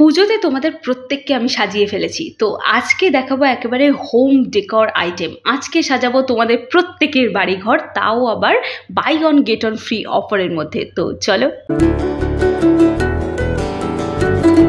পুজোতে তোমাদের প্রত্যেককে আমি সাজিয়ে ফেলেছি। তো আজকে দেখাবো একেবারে হোম ডেকর আইটেম। আজকে সাজাবো তোমাদের প্রত্যেকের বাড়িঘর, তাও আবার buy one get one free অফারের মধ্যে। তো চলো।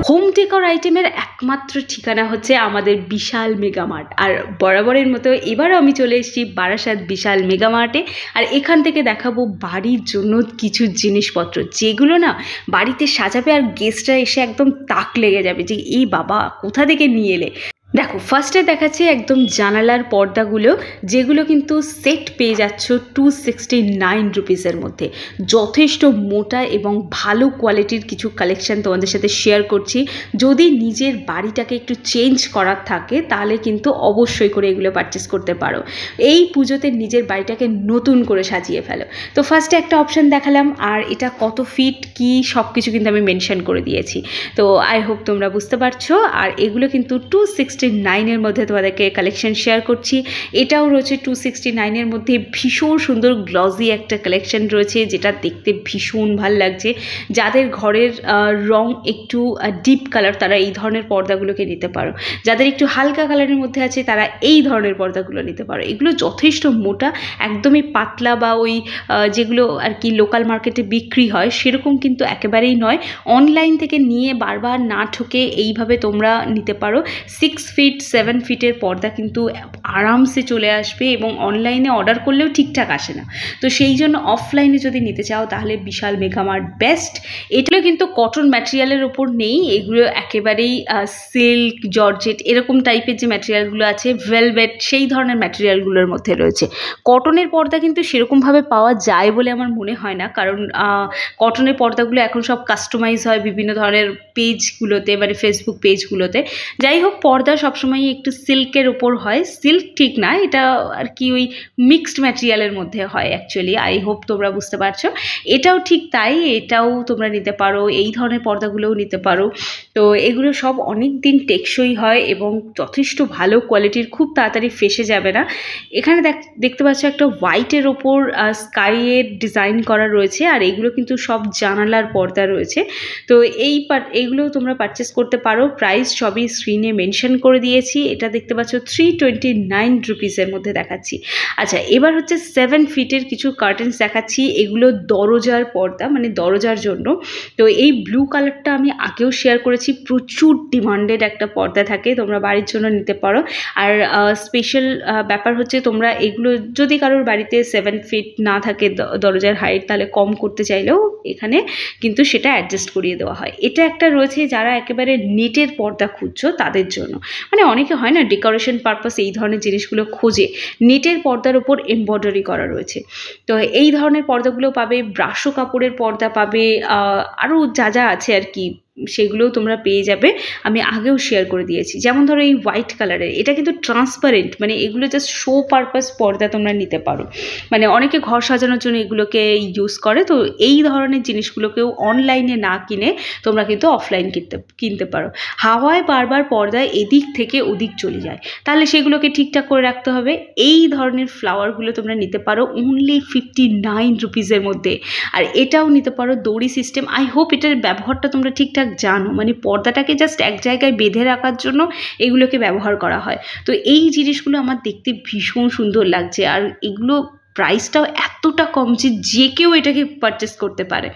হোম ডেকর আইটেমের একমাত্র ঠিকানা হচ্ছে আমাদের বিশাল মেগামার্ট। আর বরাবরের মতো এবারও আমি চলে এসেছি বারাসাত বিশাল মেগামার্টে। আর এখান থেকে দেখাবো বাড়ির জন্য কিছু জিনিসপত্র, যেগুলো না বাড়িতে সাজাবে আর গেস্টরা এসে একদম তাক লেগে যাবে যে এই বাবা কোথা থেকে নিয়ে এলে। দেখো, ফার্স্টে দেখাচ্ছি একদম জানালার পর্দাগুলো, যেগুলো কিন্তু সেট পেয়ে যাচ্ছ 269 রুপিসের মধ্যে। যথেষ্ট মোটা এবং ভালো কোয়ালিটির কিছু কালেকশন তোমাদের সাথে শেয়ার করছি। যদি নিজের বাড়িটাকে একটু চেঞ্জ করার থাকে তাহলে কিন্তু অবশ্যই করে এগুলো পারচেস করতে পারো। এই পুজোতে নিজের বাড়িটাকে নতুন করে সাজিয়ে ফেলো। তো ফার্স্টে একটা অপশান দেখালাম, আর এটা কত ফিট কি সব কিছু কিন্তু আমি মেনশন করে দিয়েছি। তো আই হোপ তোমরা বুঝতে পারছো। আর এগুলো কিন্তু 269-এর মধ্যে তোমাদেরকে কালেকশন শেয়ার করছি। এটাও রয়েছে 269-এর মধ্যে। ভীষণ সুন্দর গ্লসি একটা কালেকশন রয়েছে, যেটা দেখতে ভীষণ ভাল লাগছে। যাদের ঘরের রং একটু ডিপ কালার তারা এই ধরনের পর্দাগুলোকে নিতে পারো। যাদের একটু হালকা কালারের মধ্যে আছে তারা এই ধরনের পর্দাগুলো নিতে পারো। এগুলো যথেষ্ট মোটা, একদমই পাতলা বা ওই যেগুলো আর কি লোকাল মার্কেটে বিক্রি হয় সেরকম কিন্তু একেবারেই নয়। অনলাইন থেকে নিয়ে বারবার না ঠকে এইভাবে তোমরা নিতে পারো। 6 ফিট 7 ফিটের পর্দা কিন্তু আরামসে চলে আসবে, এবং অনলাইনে অর্ডার করলেও ঠিকঠাক আসে না। তো সেই জন্য অফলাইনে যদি নিতে চাও তাহলে বিশাল মেগামার্ট বেস্ট। এগুলো কিন্তু কটন ম্যাটেরিয়ালের ওপর নেই, এগুলো একেবারেই সিল্ক জর্জেট এরকম টাইপের যে ম্যাটেরিয়ালগুলো আছে, ভেলভেট সেই ধরনের ম্যাটেরিয়ালগুলোর মধ্যে রয়েছে। কটনের পর্দা কিন্তু সেরকমভাবে পাওয়া যায় বলে আমার মনে হয় না, কারণ কটনের পর্দাগুলো এখন সব কাস্টমাইজ হয় বিভিন্ন ধরনের পেজগুলোতে, মানে ফেসবুক পেজগুলোতে। যাই হোক, পর্দা সবসময় একটু সিল্কের ওপর হয়। সিল্ক ঠিক না, এটা আর কি ওই মিক্সড ম্যাটেরিয়ালের মধ্যে হয় অ্যাকচুয়ালি। আই হোপ তোমরা বুঝতে পারছো। এটাও ঠিক তাই, এটাও তোমরা নিতে পারো, এই ধরনের পর্দাগুলোও নিতে পারো। তো এগুলো সব অনেক দিন টেকসই হয় এবং যথেষ্ট ভালো কোয়ালিটির, খুব তাড়াতাড়ি ফেসে যাবে না। এখানে দেখতে পাচ্ছ একটা হোয়াইটের ওপর স্কাইয়ের ডিজাইন করা রয়েছে, আর এগুলো কিন্তু সব জানালার পর্দা রয়েছে। তো এইগুলো তোমরা পারচেস করতে পারো। প্রাইস সবই স্ক্রিনে মেনশন করে দিয়েছি। এটা দেখতে পাচ্ছ 329 রুপিসের মধ্যে দেখাচ্ছি। আচ্ছা, এবার হচ্ছে 7 ফিটের কিছু কার্টেন্স দেখাচ্ছি। এগুলো দরজার পর্দা, মানে দরজার জন্য। তো এই ব্লু কালারটা আমি আগেও শেয়ার করেছি, প্রচুর ডিমান্ডেড একটা পর্দা থাকে, তোমরা বাড়ির জন্য নিতে পারো। আর স্পেশাল ব্যাপার হচ্ছে তোমরা এগুলো যদি কারোর বাড়িতে 7 ফিট না থাকে দরজার হাইট, তাহলে কম করতে চাইলেও এখানে কিন্তু সেটা অ্যাডজাস্ট করিয়ে দেওয়া হয়। এটা একটা রয়েছে যারা একেবারে নেটের পর্দা খুঁজছো তাদের জন্য, মানে অনেকে হয় না ডেকোরেশন পারপাস এই ধরনের জিনিসগুলো খোঁজে, নেটের পর্দার উপর এমব্রয়ডারি করা রয়েছে। তো এই ধরনের পর্দাগুলো পাবে, ব্রাশো কাপড়ের পর্দা পাবে, আরও যা যা আছে আর কি সেগুলোও তোমরা পেয়ে যাবে। আমি আগেও শেয়ার করে দিয়েছি। যেমন ধরো এই হোয়াইট কালারের, এটা কিন্তু ট্রান্সপারেন্ট, মানে এগুলো জাস্ট শো পারপাস পর্দা তোমরা নিতে পারো। মানে অনেকে ঘর সাজানোর জন্য এগুলোকে ইউজ করে। তো এই ধরনের জিনিসগুলোকেও অনলাইনে না কিনে তোমরা কিন্তু অফলাইন কিনতে পারো। হাওয়ায় বারবার পর্দা এদিক থেকে ওদিক চলে যায়, তাহলে সেগুলোকে ঠিকঠাক করে রাখতে হবে। এই ধরনের ফ্লাওয়ারগুলো তোমরা নিতে পারো অনলি 59 রুপিসের মধ্যে। আর এটাও নিতে পারো দড়ি সিস্টেম। আই হোপ এটার ব্যবহারটা তোমরা ঠিকঠাক জানো, মানে পর্দাটাকে জাস্ট এক জায়গায় বেঁধে রাখার জন্য এগুলোকে ব্যবহার করা হয়। তো এই জিনিসগুলো আমার দেখতে ভীষণ সুন্দর লাগছে, আর এগুলো প্রাইসটাও এতটা কম যে কেউ এটাকে পারচেস করতে পারে।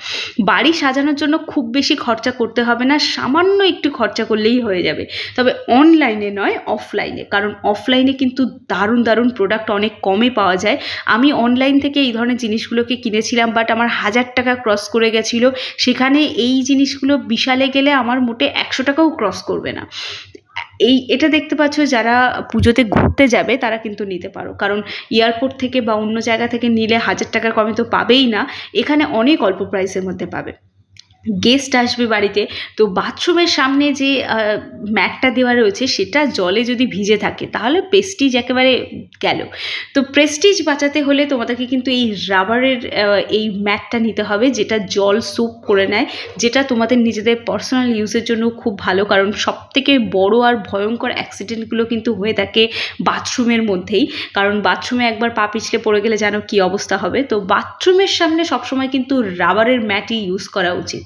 বাড়ি সাজানোর জন্য খুব বেশি খরচা করতে হবে না, সামান্য একটু খরচা করলেই হয়ে যাবে। তবে অনলাইনে নয়, অফলাইনে, কারণ অফলাইনে কিন্তু দারুণ দারুণ প্রোডাক্ট অনেক কমে পাওয়া যায়। আমি অনলাইন থেকে এই ধরনের জিনিসগুলোকে কিনেছিলাম, বাট আমার 1000 টাকা ক্রস করে গেছিলো। সেখানে এই জিনিসগুলো বিশালে গেলে আমার মোটে 100 টাকাও ক্রস করবে না। এটা দেখতে পাচ্ছ, যারা পুজোতে ঘুরতে যাবে তারা কিন্তু নিতে পারো, কারণ এয়ারপোর্ট থেকে বা অন্য জায়গা থেকে নিলে 1000 টাকার কমে তো পাবেই না, এখানে অনেক অল্প প্রাইসের মধ্যে পাবে। গেস্ট আসবে বাড়িতে, তো বাথরুমের সামনে যে ম্যাটটা দেওয়া রয়েছে সেটা জলে যদি ভিজে থাকে তাহলে প্রেস্টিজ একেবারে গেল। তো প্রেস্টিজ বাঁচাতে হলে তোমাদেরকে কিন্তু এই রাবারের এই ম্যাটটা নিতে হবে, যেটা জল সোক করে নেয়, যেটা তোমাদের নিজেদের পার্সোনাল ইউজের জন্য খুব ভালো। কারণ সবথেকে বড় আর ভয়ঙ্কর অ্যাক্সিডেন্টগুলো কিন্তু হয়ে থাকে বাথরুমের মধ্যেই, কারণ বাথরুমে একবার পা পিছলে পড়ে গেলে জানো কী অবস্থা হবে। তো বাথরুমের সামনে সবসময় কিন্তু রাবারের ম্যাটই ইউজ করা উচিত।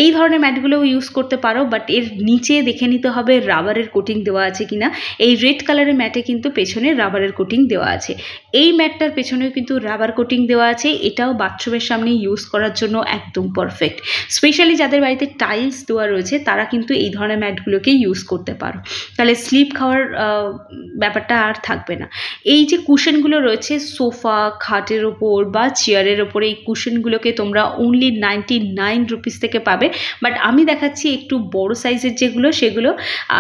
এই ধরনের ম্যাটগুলোও ইউজ করতে পারো, বাট এর নিচে দেখে নিতে হবে রাবারের কোটিং দেওয়া আছে কিনা। এই রেড কালারের ম্যাটে কিন্তু পেছনে রাবারের কোটিং দেওয়া আছে। এই ম্যাটটার পেছনেও কিন্তু রাবার কোটিং দেওয়া আছে। এটাও বাথরুমের সামনে ইউজ করার জন্য একদম পারফেক্ট। স্পেশালি যাদের বাড়িতে টাইলস দেওয়া রয়েছে তারা কিন্তু এই ধরনের ম্যাটগুলোকে ইউজ করতে পারো, তাহলে স্লিপ খাওয়ার ব্যাপারটা আর থাকবে না। এই যে কুশনগুলো রয়েছে সোফা, খাটের ওপর বা চেয়ারের ওপরে, এই কুশনগুলোকে তোমরা অনলি 99 রুপিস থেকে পাবে। বাট আমি দেখাচ্ছি একটু বড় সাইজের যেগুলো সেগুলো,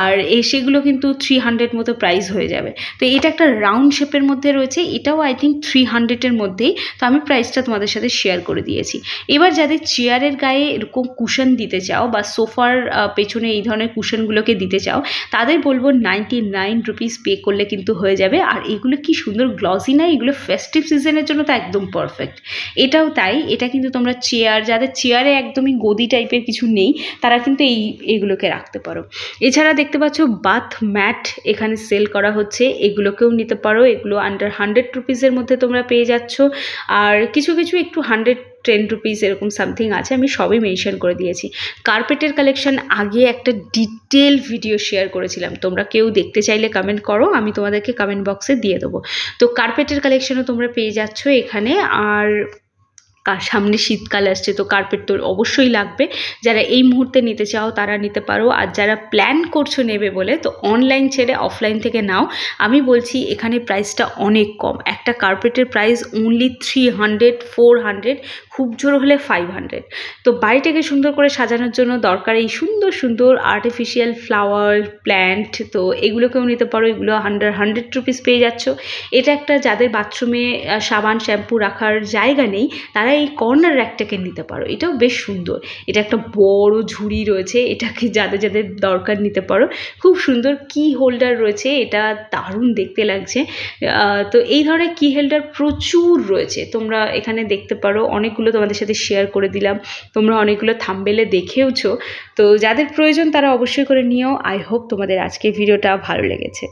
আর সেগুলো কিন্তু 300 মতো প্রাইস হয়ে যাবে। তো এটা একটা রাউন্ড শেপের মধ্যে রয়েছে, এটাও আই থিঙ্ক 300-এর মধ্যেই। তো আমি প্রাইসটা তোমাদের সাথে শেয়ার করে দিয়েছি। এবার যাদের চেয়ারের গায়ে এরকম কুশন দিতে চাও বা সোফার পেছনে এই ধরনের কুশনগুলোকে দিতে চাও, তাদের বলবো 99 রুপিস পে করলে কিন্তু হয়ে যাবে। আর এগুলো কি সুন্দর গ্লসি না, এগুলো ফেস্টিভ সিজনের জন্য তো একদম পারফেক্ট। এটাও তাই, এটা কিন্তু তোমরা যাদের চেয়ারে একদমই গদি টাইপের কিছু নেই তারা কিন্তু এইগুলোকে রাখতে পারো। এছাড়া দেখতে পাচ্ছ বাথ ম্যাট এখানে সেল করা হচ্ছে, এগুলোকেও নিতে পারো। এগুলো আন্ডার 100 রুপিসের মধ্যে তোমরা পেয়ে যাচ্ছ। আর কিছু কিছু একটু 110 রুপিস এরকম সামথিং আছে, আমি সবই মেনশন করে দিয়েছি। কার্পেটের কালেকশন আগে একটা ডিটেল ভিডিও শেয়ার করেছিলাম, তোমরা কেউ দেখতে চাইলে কমেন্ট করো, আমি তোমাদেরকে কমেন্ট বক্সে দিয়ে দেবো। তো কার্পেটের কালেকশনও তোমরা পেয়ে যাচ্ছ এখানে। আর সামনে শীতকাল আসছে, তো কার্পেট তো অবশ্যই লাগবে। যারা এই মুহূর্তে নিতে চাও তারা নিতে পারো, আর যারা প্ল্যান করছো নেবে বলে তো অনলাইন ছেড়ে অফলাইন থেকে নাও। আমি বলছি এখানে প্রাইসটা অনেক কম। একটা কার্পেটের প্রাইস অনলি 300, 400, খুব জোর হলে 500। তো বাড়িটাকে সুন্দর করে সাজানোর জন্য দরকার এই সুন্দর সুন্দর আর্টিফিশিয়াল ফ্লাওয়ার, প্ল্যান্ট। তো এগুলোকেও নিতে পারো, এগুলো 100 রুপিস পেয়ে যাচ্ছ। এটা একটা যাদের বাথরুমে সাবান শ্যাম্পু রাখার জায়গা নেই তারা এই কর্নার র্যাকটাকে নিতে পারো, এটাও বেশ সুন্দর। এটা একটা বড় ঝুড়ি রয়েছে, এটাকে যাদের যাদের দরকার নিতে পারো। খুব সুন্দর কি হোল্ডার রয়েছে, এটা দারুণ দেখতে লাগছে। তো এই ধরনের কি হোল্ডার প্রচুর রয়েছে, তোমরা এখানে দেখতে পারো। অনেকগুলো তোমাদের সাথে শেয়ার করে দিলাম, তোমরা অনেকগুলো থাম্বনেলে দেখেওছো। তো যাদের প্রয়োজন তারা অবশ্যই করে নিও। আই হোপ তোমাদের আজকের ভিডিওটা ভালো লেগেছে।